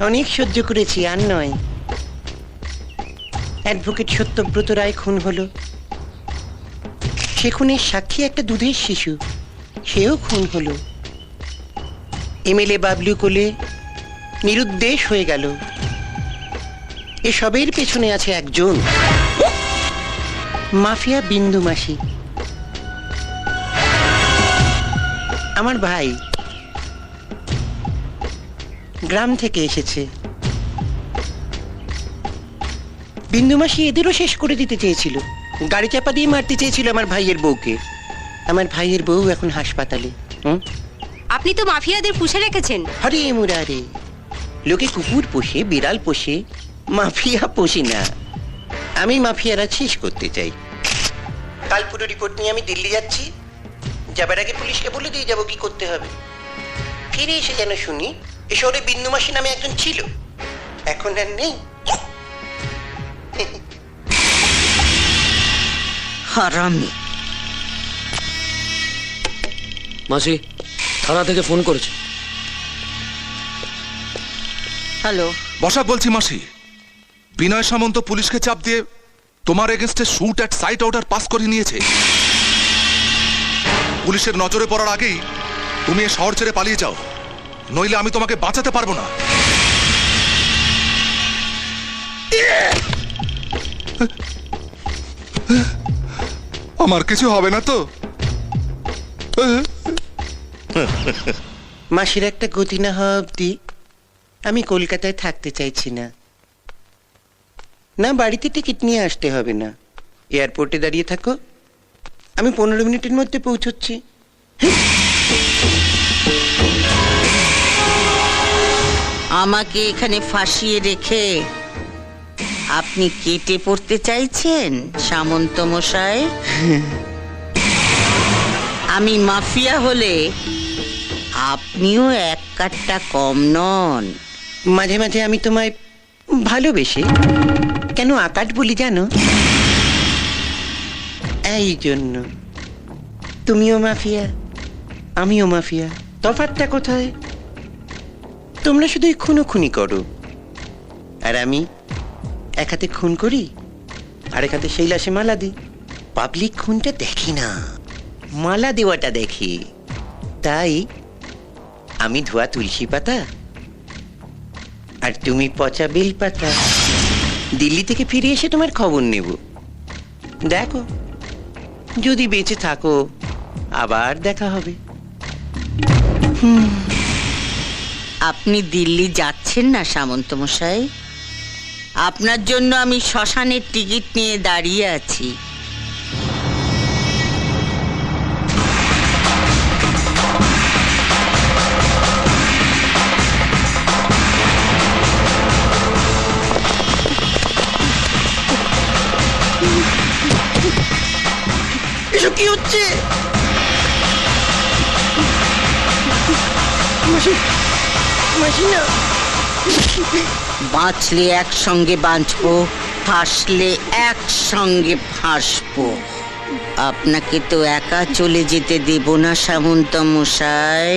অনেক সহ্য করেছি, আর নয়। অ্যাডভোকেট সত্যব্রত রায় খুন হলো, সে খুনের সাক্ষী একটা দুধের শিশু, সেও খুন হলো। এমএলএ বাবলু কোলে নিরুদ্দেশ হয়ে গেল। এসবের পেছনে আছে একজন মাফিয়া, বিন্দু মাসি, আমার ভাই। গ্রাম থেকে এসেছে। বিন্দু মাসি এদেরও শেষ করে দিতে চেয়েছিল, গাড়ি চাপা দিয়ে মারতে চেয়েছিল আমার ভাইয়ের বউকে। আমার ভাইয়ের বউ এখন হাসপাতালে। আপনি তো মাফিয়াদের পুষে রেখেছেন। আরে মুরারে, লোকে কুকুর পোষে, বিড়াল পোষে, মাফিয়া পোষি না। আমি মাফিয়ারা শেষ করতে চাই। কাল পুরো রিপোর্ট নিয়ে আমি দিল্লি যাচ্ছি। যাবার আগে পুলিশকে বলে দিয়ে যাবো কি করতে হবে। ফিরে এসে যেন শুনি এ শহরে বিন্দু মাসি নামে একজন ছিল, এখন আর নেই। হারামি। মাসি থানা থেকে ফোন করেছে। হ্যালো, বসাক বলছি মাসি। বিনয় সামন্ত পুলিশকে চাপ দিয়ে তোমার এগেনস্টে shoot at sight order pass করে নিয়েছে। পুলিশের নজরে পড়ার আগেই তুমি এ শহর ছেড়ে পালিয়ে যাও, নইলে আমি তোমাকে বাঁচাতে পারবো না। আমার কিছু হবে না তো? মাসির একটা গতি না হওয়া অব্দি আমি কলকাতায় থাকতে চাইছি না। না, বাড়িতে টিকিট নিয়ে আসতে হবে না, এয়ারপোর্টে দাঁড়িয়ে থাকো, আমি 15 মিনিটের মধ্যে পৌঁছচ্ছি। আমাকে এখানে ফাঁসিয়ে রেখে আপনি কেটে পড়তে চাইছেন সামন্ত মশাই? আমি মাফিয়া হলে আপনিও এক কাট্টা কম নন। মাঝে মাঝে আমি তোমায় ভালোবেসে কেন আকাট বলি জানো? এই জন্য। তুমিও মাফিয়া, আমিও মাফিয়া, তফাৎটা কোথায়? তোমরা শুধু খুনোখুনি করো, আর আমি এক হাতে খুন করি, আরেক হাতে সেই লাশে মালা দিই। পাবলিক খুনটা দেখি না, মালা দেওয়াটা দেখি। তাই আমি ধোয়া তুলসী পাতা, আর তুমি পচা বেল পাতা। দিল্লি থেকে ফিরে এসে তোমার খবর নেব। দেখো, যদি বেঁচে থাকো আবার দেখা হবে। আপনি দিল্লি যাচ্ছেন না সামন্ত মশাই? আপনার জন্য আমি শ্মশানের টিকিট নিয়ে দাঁড়িয়ে আছি। এসব কি হচ্ছে? মাসি, মাসি না। বাঁচলে একসঙ্গে বাঁচবো, ফাঁসলে একসঙ্গে ফাঁসবো। আপনাকে তো একা চলে যেতে দেব না সামন্ত মশাই।